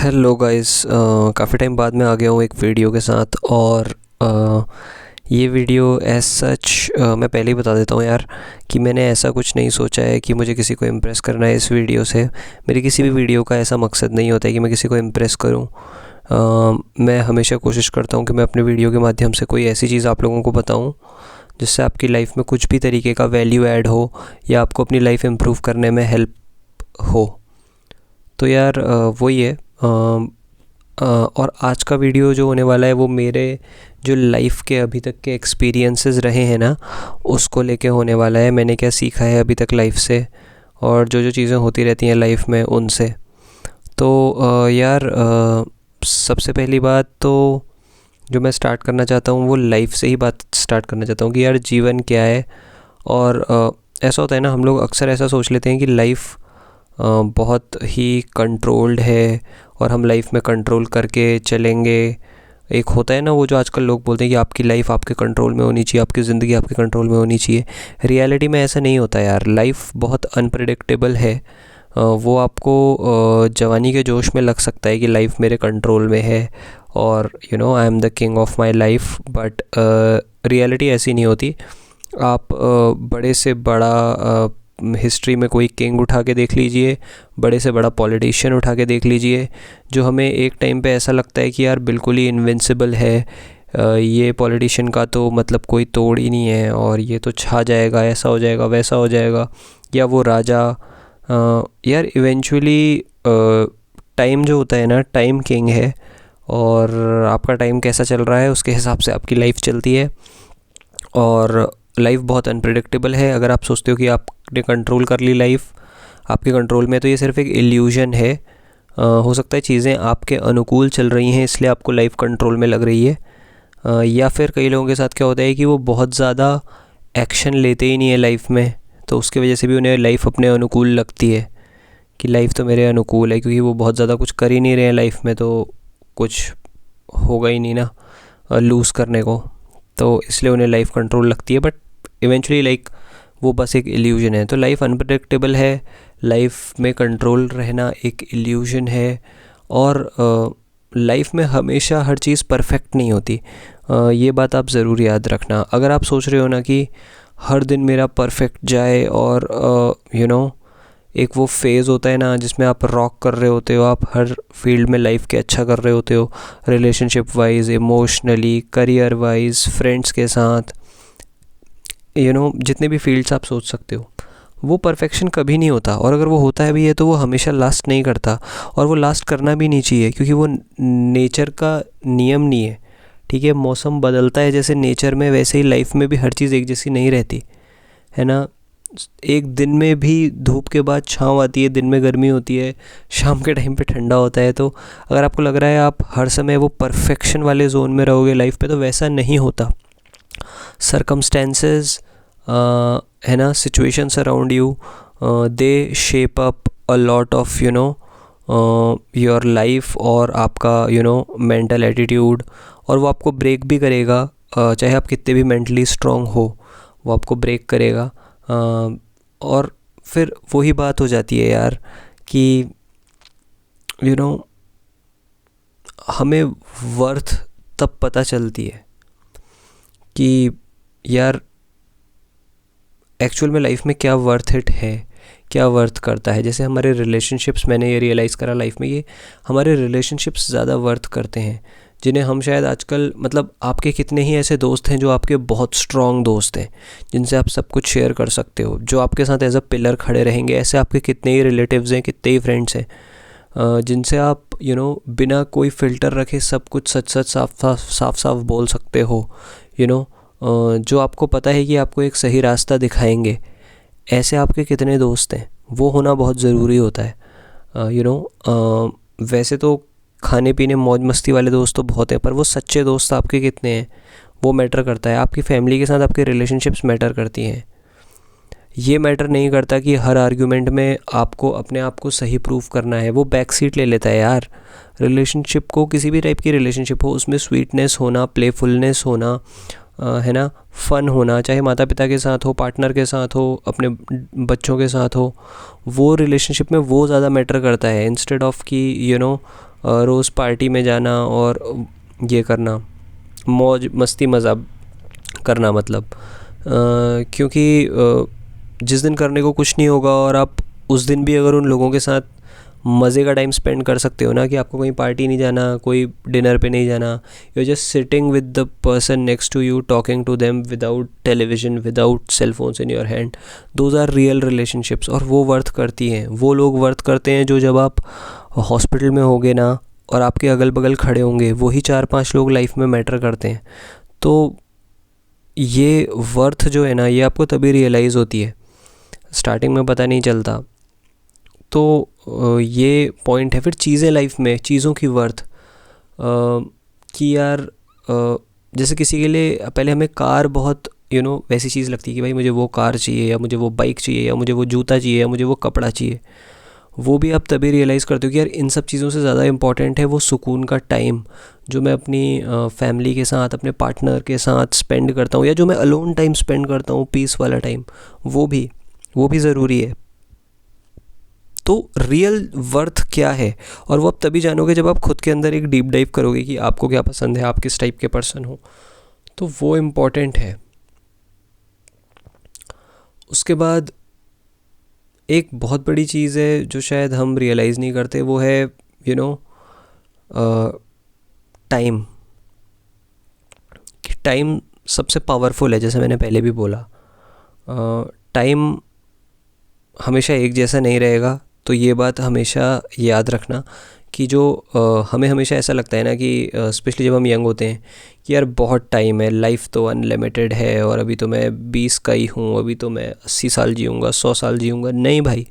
Hello guys. काफ़ी time बाद मैं आ गया हूँ एक वीडियो के साथ। और ये वीडियो एज सच मैं पहले ही बता देता हूँ यार कि मैंने ऐसा कुछ नहीं सोचा है कि मुझे किसी को इम्प्रेस करना है इस वीडियो से। मेरी किसी भी वीडियो का ऐसा मकसद नहीं होता है कि मैं किसी को इम्प्रेस करूँ। मैं हमेशा कोशिश करता हूँ कि मैं अपने वीडियो के माध्यम से कोई ऐसी चीज़ आप लोगों को बताऊँ जिससे आपकी लाइफ में कुछ भी तरीके का वैल्यू ऐड हो या आपको अपनी लाइफ इम्प्रूव करने में हेल्प हो। तो यार वही है। और आज का वीडियो जो होने वाला है वो मेरे जो लाइफ के अभी तक के एक्सपीरियंसेस रहे हैं ना, उसको लेके होने वाला है। मैंने क्या सीखा है अभी तक लाइफ से और जो जो चीज़ें होती रहती हैं लाइफ में उनसे। तो यार सबसे पहली बात तो जो मैं स्टार्ट करना चाहता हूँ वो लाइफ से ही बात स्टार्ट करना चाहता हूँ कि यार जीवन क्या है। और ऐसा होता है ना, हम लोग अक्सर ऐसा सोच लेते हैं कि लाइफ बहुत ही कंट्रोल्ड है और हम लाइफ में कंट्रोल करके चलेंगे। एक होता है ना वो जो आजकल लोग बोलते हैं कि आपकी लाइफ आपके कंट्रोल में होनी चाहिए, आपकी ज़िंदगी आपके कंट्रोल में होनी चाहिए। रियलिटी में ऐसा नहीं होता यार। लाइफ बहुत अनप्रेडिक्टेबल है। वो आपको जवानी के जोश में लग सकता है कि लाइफ मेरे कंट्रोल में है और I am the king of my life, but reality ऐसी नहीं होती। आप बड़े से बड़ा हिस्ट्री में कोई किंग उठा के देख लीजिए, बड़े से बड़ा पॉलिटिशियन उठा के देख लीजिए, जो हमें एक टाइम पे ऐसा लगता है कि यार बिल्कुल ही इनविंसिबल है। ये पॉलिटिशियन का तो मतलब कोई तोड़ ही नहीं है और ये तो छा जाएगा, ऐसा हो जाएगा वैसा हो जाएगा। या वो राजा यार इवेंचुअली टाइम जो होता है ना, टाइम किंग है और आपका टाइम कैसा चल रहा है उसके हिसाब से आपकी लाइफ चलती है। और लाइफ बहुत अनप्रेडिक्टेबल है। अगर आप सोचते हो कि आपने कंट्रोल कर ली लाइफ, आपके कंट्रोल में, तो ये सिर्फ एक इल्यूजन है। हो सकता है चीज़ें आपके अनुकूल चल रही हैं इसलिए आपको लाइफ कंट्रोल में लग रही है। या फिर कई लोगों के साथ क्या होता है कि वो बहुत ज़्यादा एक्शन लेते ही नहीं है लाइफ में, तो उसकी वजह से भी उन्हें लाइफ अपने अनुकूल लगती है कि लाइफ तो मेरे अनुकूल है, क्योंकि वो बहुत ज़्यादा कुछ कर ही नहीं रहे हैं लाइफ में, तो कुछ होगा ही नहीं ना लूज़ करने को, तो इसलिए उन्हें लाइफ कंट्रोल लगती है। बट इवेंचुअली लाइक वो बस एक इल्यूजन है। तो लाइफ अनप्रेडिक्टेबल है, लाइफ में कंट्रोल रहना एक इल्यूजन है। और लाइफ में हमेशा हर चीज़ परफेक्ट नहीं होती। ये बात आप ज़रूर याद रखना। अगर आप सोच रहे हो ना कि हर दिन मेरा परफेक्ट जाए और एक वो फेज़ होता है ना जिसमें आप रॉक कर रहे होते हो, आप हर फील्ड में लाइफ के अच्छा कर रहे होते हो, relationship wise, emotionally, career wise, friends के साथ, जितने भी फील्ड्स आप सोच सकते हो, वो परफेक्शन कभी नहीं होता। और अगर वो होता है भी है तो वो हमेशा लास्ट नहीं करता और वो लास्ट करना भी नहीं चाहिए, क्योंकि वो नेचर का नियम नहीं है। ठीक है, मौसम बदलता है जैसे नेचर में, वैसे ही लाइफ में भी हर चीज़ एक जैसी नहीं रहती है ना। एक दिन में भी धूप के बाद छाँव आती है, दिन में गर्मी होती है, शाम के टाइम पे ठंडा होता है। तो अगर आपको लग रहा है आप हर समय वो परफेक्शन वाले जोन में रहोगे लाइफ पे, तो वैसा नहीं होता। सर्कमस्टेंसेस है ना, situations around you, they shape up a lot of your life और आपका मेंटल एटीट्यूड। और वो आपको ब्रेक भी करेगा, चाहे आप कितने भी मेंटली स्ट्रांग हो, वो आपको ब्रेक करेगा। और फिर वही बात हो जाती है यार कि हमें वर्थ तब पता चलती है कि यार एक्चुअल में लाइफ में क्या वर्थ इट है, क्या वर्थ करता है। जैसे हमारे रिलेशनशिप्स, मैंने ये रियलाइज़ करा लाइफ में, ये हमारे रिलेशनशिप्स ज़्यादा वर्थ करते हैं, जिन्हें हम शायद आजकल, मतलब आपके कितने ही ऐसे दोस्त हैं जो आपके बहुत स्ट्रॉन्ग दोस्त हैं, जिनसे आप सब कुछ शेयर कर सकते हो, जो आपके साथ एज अ पिलर खड़े रहेंगे। ऐसे आपके कितने ही रिलेटिव्स हैं, कितने ही फ्रेंड्स हैं जिनसे आप बिना कोई फ़िल्टर रखे सब कुछ सच सच साफ साफ बोल सकते हो। जो आपको पता है कि आपको एक सही रास्ता दिखाएंगे। ऐसे आपके कितने दोस्त हैं, वो होना बहुत ज़रूरी होता है। वैसे तो खाने पीने मौज मस्ती वाले दोस्त तो बहुत हैं, पर वो सच्चे दोस्त आपके कितने हैं वो मैटर करता है। आपकी फैमिली के साथ आपके रिलेशनशिप्स मैटर करती हैं। ये मैटर नहीं करता कि हर आर्ग्यूमेंट में आपको अपने आप को सही प्रूव करना है, वो बैक सीट ले लेता है यार। रिलेशनशिप को, किसी भी टाइप की रिलेशनशिप हो, उसमें स्वीटनेस होना, प्लेफुलनेस होना, है ना, फ़न होना, चाहे माता पिता के साथ हो, पार्टनर के साथ हो, अपने बच्चों के साथ हो, वो रिलेशनशिप में वो ज़्यादा मैटर करता है, इंस्टेड ऑफ कि रोज़ पार्टी में जाना और ये करना, मौज मस्ती मज़ा करना, मतलब क्योंकि जिस दिन करने को कुछ नहीं होगा और आप उस दिन भी अगर उन लोगों के साथ मज़े का टाइम स्पेंड कर सकते हो ना, कि आपको कहीं पार्टी नहीं जाना, कोई डिनर पे नहीं जाना, you just sitting with the person next to you, talking to them without television, without cell phones in your hand, those are real relationships. और वो वर्थ करती हैं, वो लोग वर्थ करते हैं जो जब आप हॉस्पिटल में होगे ना और आपके अगल बगल खड़े होंगे, वही 4-5 लोग लाइफ में मैटर करते हैं। तो ये वर्थ जो है ना, ये आपको तभी रियलाइज़ होती है, स्टार्टिंग में पता नहीं चलता। तो ये पॉइंट है। फिर चीज़ें लाइफ में, चीज़ों की वर्थ, कि यार जैसे किसी के लिए पहले हमें कार बहुत वैसी चीज़ लगती है कि भाई मुझे वो कार चाहिए, या मुझे वो बाइक चाहिए, या मुझे वो जूता चाहिए, या मुझे वो कपड़ा चाहिए। वो भी आप तभी रियलाइज़ करते हो कि यार इन सब चीज़ों से ज़्यादा इम्पॉर्टेंट है वो सुकून का टाइम जो मैं अपनी फैमिली के साथ, अपने पार्टनर के साथ स्पेंड करता हूँ, या जो मैं अलोन टाइम स्पेंड करता हूँ, पीस वाला टाइम, वो भी ज़रूरी है। तो रियल वर्थ क्या है, और वो आप तभी जानोगे जब आप खुद के अंदर एक डीप डाइव करोगे कि आपको क्या पसंद है, आप किस टाइप के पर्सन हो। तो वो इम्पॉर्टेंट है। उसके बाद एक बहुत बड़ी चीज़ है जो शायद हम रियलाइज़ नहीं करते, वो है टाइम। कि टाइम सबसे पावरफुल है, जैसे मैंने पहले भी बोला। टाइम हमेशा एक जैसा नहीं रहेगा। तो ये बात हमेशा याद रखना कि जो हमें हमेशा ऐसा लगता है ना कि स्पेशली जब हम यंग होते हैं कि यार बहुत टाइम है, लाइफ तो अनलिमिटेड है, और अभी तो मैं 20 का ही हूँ, अभी तो मैं 80 साल जीऊँगा, 100 साल जीऊँगा। नहीं भाई,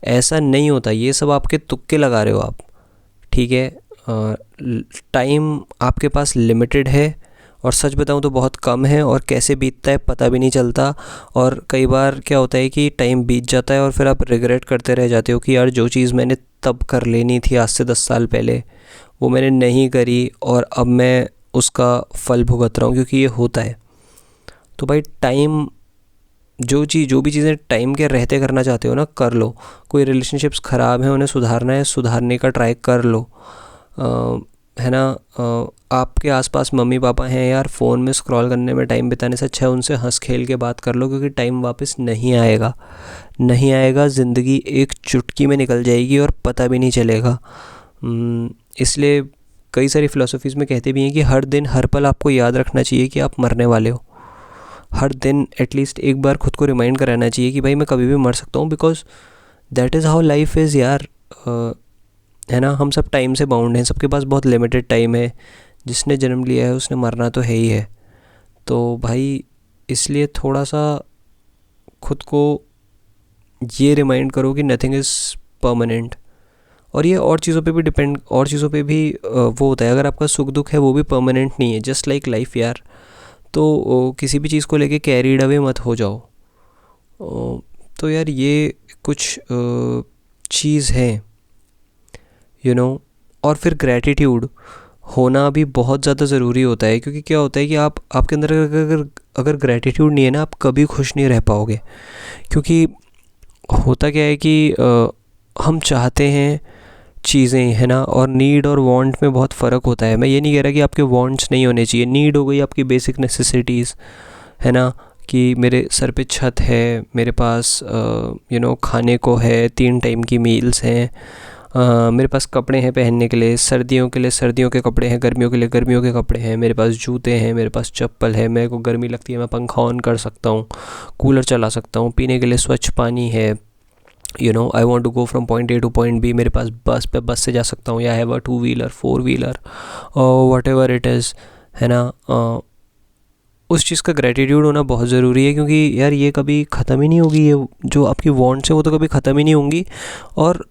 ऐसा नहीं होता। ये सब आपके तुक्के लगा रहे हो आप, ठीक है। टाइम आपके पास लिमिटेड है, और सच बताऊं तो बहुत कम है, और कैसे बीतता है पता भी नहीं चलता। और कई बार क्या होता है कि टाइम बीत जाता है और फिर आप रिग्रेट करते रह जाते हो कि यार जो चीज़ मैंने तब कर लेनी थी आज से 10 साल पहले, वो मैंने नहीं करी, और अब मैं उसका फल भुगत रहा हूँ, क्योंकि ये होता है। तो भाई टाइम, जो भी चीज़ें टाइम के रहते करना चाहते हो ना, कर लो। कोई रिलेशनशिप्स ख़राब हैं, उन्हें सुधारना है, सुधारने का ट्राई कर लो, है ना। आपके आसपास मम्मी पापा हैं यार, फ़ोन में स्क्रॉल करने में टाइम बिताने से अच्छा है उनसे हंस खेल के बात कर लो, क्योंकि टाइम वापस नहीं आएगा। ज़िंदगी एक चुटकी में निकल जाएगी और पता भी नहीं चलेगा। इसलिए कई सारी फ़िलासफ़ीज़ में कहते भी हैं कि हर दिन हर पल आपको याद रखना चाहिए कि आप मरने वाले हो। हर दिन एटलीस्ट एक बार खुद को रिमाइंड कराना चाहिए कि भाई मैं कभी भी मर सकता हूँ, because that is how life is यार। है ना, हम सब टाइम से बाउंड हैं, सबके पास बहुत लिमिटेड टाइम है। जिसने जन्म लिया है उसने मरना तो है ही है। तो भाई इसलिए थोड़ा सा खुद को ये रिमाइंड करो कि नथिंग इज़ परमानेंट। और ये और चीज़ों पे भी डिपेंड, और चीज़ों पे भी वो होता है। अगर आपका सुख दुख है वो भी परमानेंट नहीं है, जस्ट लाइक लाइफ यार। तो किसी भी चीज़ को लेके कैरीड अवे मत हो जाओ। तो यार ये कुछ चीज़ है, और फिर ग्रैटिट्यूड होना भी बहुत ज़्यादा ज़रूरी होता है। क्योंकि क्या होता है कि आपके अंदर अगर ग्रैटिट्यूड नहीं है ना, आप कभी खुश नहीं रह पाओगे। क्योंकि होता क्या है कि हम चाहते हैं चीज़ें, है ना, और नीड और वांट में बहुत फ़र्क होता है। मैं ये नहीं कह रहा कि आपके वांट्स नहीं होने चाहिए। नीड हो गई आपकी बेसिक नेसेसिटीज़, है ना, कि मेरे सर पे छत है, मेरे पास खाने को है, 3 टाइम की मील्स हैं, मेरे पास कपड़े हैं पहनने के लिए, सर्दियों के लिए सर्दियों के कपड़े हैं, गर्मियों के लिए गर्मियों के कपड़े हैं, मेरे पास जूते हैं, मेरे पास चप्पल है, मेरे को गर्मी लगती है मैं पंखा ऑन कर सकता हूँ, कूलर चला सकता हूँ, पीने के लिए स्वच्छ पानी है, I want to go from point A to point B, मेरे पास बस से जा सकता हूँ, या हैव अ 2 व्हीलर 4 व्हीलर और वट एवर इट इज़, है ना। उस चीज़ का ग्रेटिट्यूड होना बहुत ज़रूरी है। क्योंकि यार ये कभी ख़त्म ही नहीं होगी, ये जो आपकी वांट्स हैं वो तो कभी ख़त्म ही नहीं होंगी। और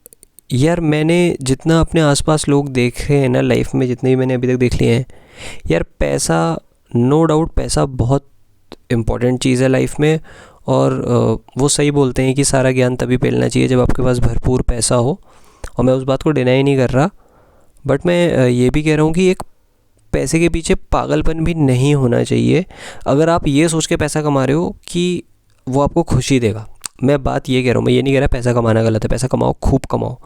यार मैंने जितना अपने आसपास लोग देखे हैं ना लाइफ में, जितने भी मैंने अभी तक देख लिए हैं, यार पैसा, नो डाउट पैसा बहुत इम्पॉर्टेंट चीज़ है लाइफ में। और वो सही बोलते हैं कि सारा ज्ञान तभी फैलना चाहिए जब आपके पास भरपूर पैसा हो, और मैं उस बात को डिनाई नहीं कर रहा। बट मैं ये भी कह रहा हूँ कि एक पैसे के पीछे पागलपन भी नहीं होना चाहिए। अगर आप ये सोच के पैसा कमा रहे हो कि वो आपको खुशी देगा, मैं बात ये कह रहा हूँ, मैं ये नहीं कह रहा पैसा कमाना गलत है, पैसा कमाओ, खूब कमाओ,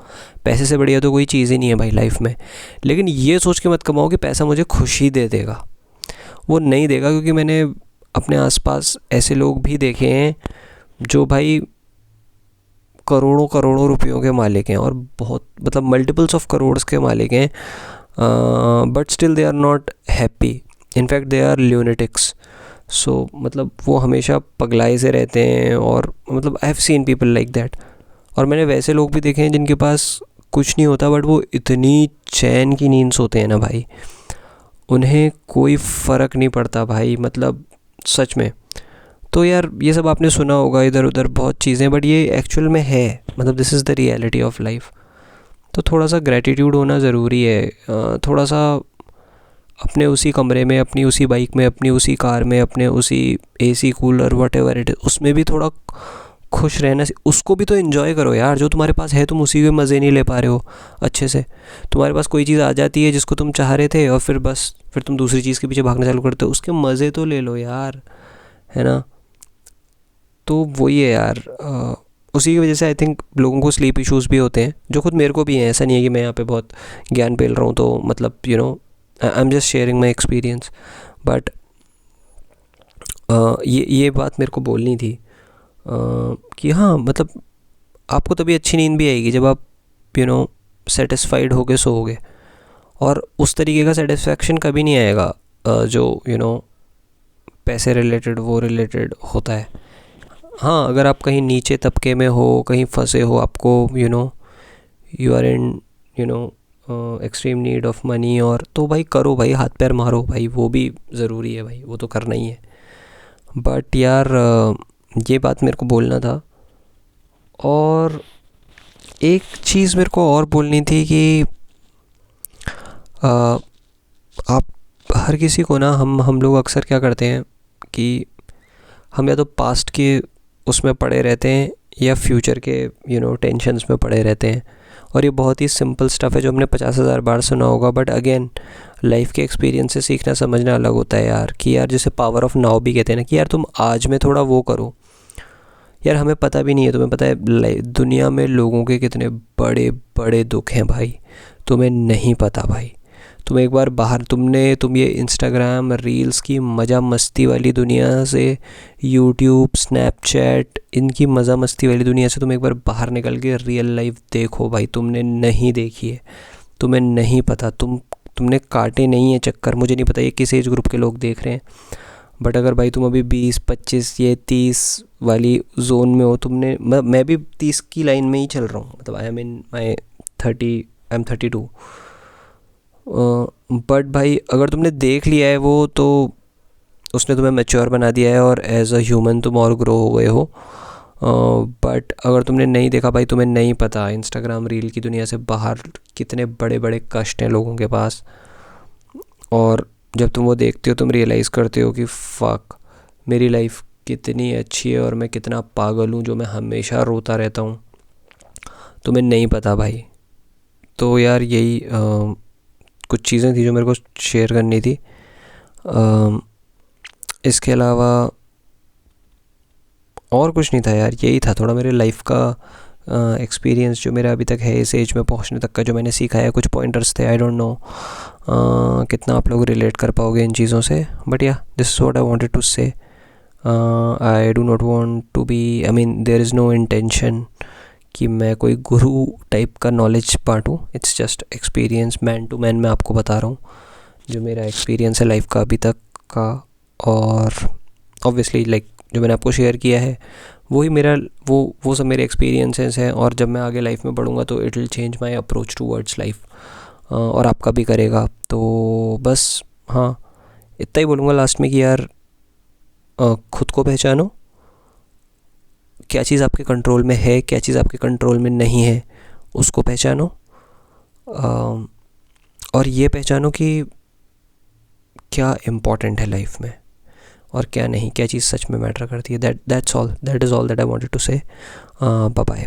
पैसे से बढ़िया तो कोई चीज़ ही नहीं है भाई लाइफ में। लेकिन ये सोच के मत कमाओ कि पैसा मुझे खुशी दे देगा, वो नहीं देगा। क्योंकि मैंने अपने आसपास ऐसे लोग भी देखे हैं जो भाई करोड़ों करोड़ों रुपयों के मालिक हैं, और बहुत मतलब मल्टीपल्स ऑफ करोड्स के मालिक हैं, but still they are not happy, in fact they are lunatics. So मतलब वो हमेशा पगलाए से रहते हैं, और मतलब I have seen people like that. और मैंने वैसे लोग भी देखे हैं जिनके पास कुछ नहीं होता बट वो इतनी चैन की नींद सोते हैं ना भाई, उन्हें कोई फ़र्क नहीं पड़ता भाई, मतलब सच में। तो यार ये सब आपने सुना होगा इधर उधर बहुत चीज़ें, बट ये एक्चुअल में है, मतलब this is the reality of life. तो थोड़ा सा ग्रैटिट्यूड होना ज़रूरी है, थोड़ा सा अपने उसी कमरे में, अपनी उसी बाइक में, अपनी उसी कार में, अपने उसी AC cooler what ever it, उसमें भी थोड़ा खुश रहना, उसको भी तो एंजॉय करो यार। जो तुम्हारे पास है तुम उसी के मज़े नहीं ले पा रहे हो अच्छे से। तुम्हारे पास कोई चीज़ आ जाती है जिसको तुम चाह रहे थे, और फिर तुम दूसरी चीज़ के पीछे भागना चालू करते हो, उसके मज़े तो ले लो यार, है ना। तो वही है यार, उसी की वजह से आई थिंक लोगों को स्लीप इश्यूज़ भी होते हैं, जो खुद मेरे को भी हैं। ऐसा नहीं है कि मैं यहाँ पे बहुत ज्ञान पेल रहा हूँ, तो मतलब I am just sharing my experience. But ये बात मेरे को बोलनी थी, कि हाँ मतलब आपको तभी अच्छी नींद भी आएगी जब आप सेटिस्फाइड होके सोओगे। और उस तरीके का सेटिस्फैक्शन कभी नहीं आएगा जो पैसे रिलेटेड वो रिलेटेड होता है। हाँ, अगर आप कहीं नीचे तबके में हो, कहीं फंसे हो, आपको you are in extreme need of money, और तो भाई करो भाई, हाथ पैर मारो भाई, वो भी ज़रूरी है भाई, वो तो करना ही है। बट यार ये बात मेरे को बोलना था। और एक चीज़ मेरे को और बोलनी थी कि आप हर किसी को ना, हम लोग अक्सर क्या करते हैं कि हम या तो पास्ट के उसमें पड़े रहते हैं या फ्यूचर के टेंशन्स में पड़े रहते हैं। और ये बहुत ही सिंपल स्टफ़ है जो हमने 50,000 बार सुना होगा, बट अगेन लाइफ के एक्सपीरियंस से सीखना समझना अलग होता है यार। कि यार जैसे पावर ऑफ नाउ भी कहते हैं ना, कि यार तुम आज में थोड़ा वो करो। यार हमें पता भी नहीं है, तुम्हें पता है दुनिया में लोगों के कितने बड़े बड़े दुख हैं भाई, तुम्हें नहीं पता भाई। तुम एक बार बाहर तुम ये इंस्टाग्राम रील्स की मज़ा मस्ती वाली दुनिया से, यूट्यूब स्नैपचैट इनकी मज़ा मस्ती वाली दुनिया से तुम एक बार बाहर निकल के रियल लाइफ देखो भाई। तुमने नहीं देखी है, तुम्हें नहीं पता, तुमने काटे नहीं है चक्कर। मुझे नहीं पता ये किस एज ग्रुप के लोग देख रहे हैं, बट अगर भाई तुम अभी 20, 25 ये 30 वाली जोन में हो, मैं भी 30 की लाइन में ही चल रहा हूँ, मतलब I am in my 30, I am 32। But भाई अगर तुमने देख लिया है वो, तो उसने तुम्हें मैच्योर बना दिया है और एज अ ह्यूमन तुम और ग्रो हो गए हो। बट अगर तुमने नहीं देखा भाई, तुम्हें नहीं पता इंस्टाग्राम रील की दुनिया से बाहर कितने बड़े बड़े कष्ट हैं लोगों के पास। और जब तुम वो देखते हो, तुम रियलाइज़ करते हो कि फ़क, मेरी लाइफ कितनी अच्छी है और मैं कितना पागल हूँ जो मैं हमेशा रोता रहता हूँ। तुम्हें नहीं पता भाई। तो यार यही कुछ चीज़ें थी जो मेरे को शेयर करनी थी। इसके अलावा और कुछ नहीं था यार, यही था थोड़ा मेरे लाइफ का एक्सपीरियंस जो मेरा अभी तक है इस एज में पहुंचने तक का, जो मैंने सीखा है। कुछ पॉइंटर्स थे, आई डोंट नो कितना आप लोग रिलेट कर पाओगे इन चीज़ों से, but yeah this is what I wanted to say. I do not want to be, I mean there is no intention कि मैं कोई गुरु टाइप का नॉलेज बांटूँ। It's just experience, man to man मैं आपको बता रहा हूँ जो मेरा एक्सपीरियंस है लाइफ का अभी तक का। और ऑब्वियसली लाइक जो मैंने आपको शेयर किया है वही मेरा वो सब मेरे एक्सपीरियंसेस हैं। और जब मैं आगे लाइफ में बढ़ूँगा तो it will change my approach towards life, और आपका भी करेगा। तो बस हाँ, इतना ही बोलूँगा लास्ट में कि यार खुद को पहचानो, क्या चीज़ आपके कंट्रोल में है, क्या चीज़ आपके कंट्रोल में नहीं है, उसको पहचानो। और ये पहचानो कि क्या इम्पोर्टेंट है लाइफ में और क्या नहीं, क्या चीज़ सच में मैटर करती है। That's all, that is all that I wanted to say. Bye bye.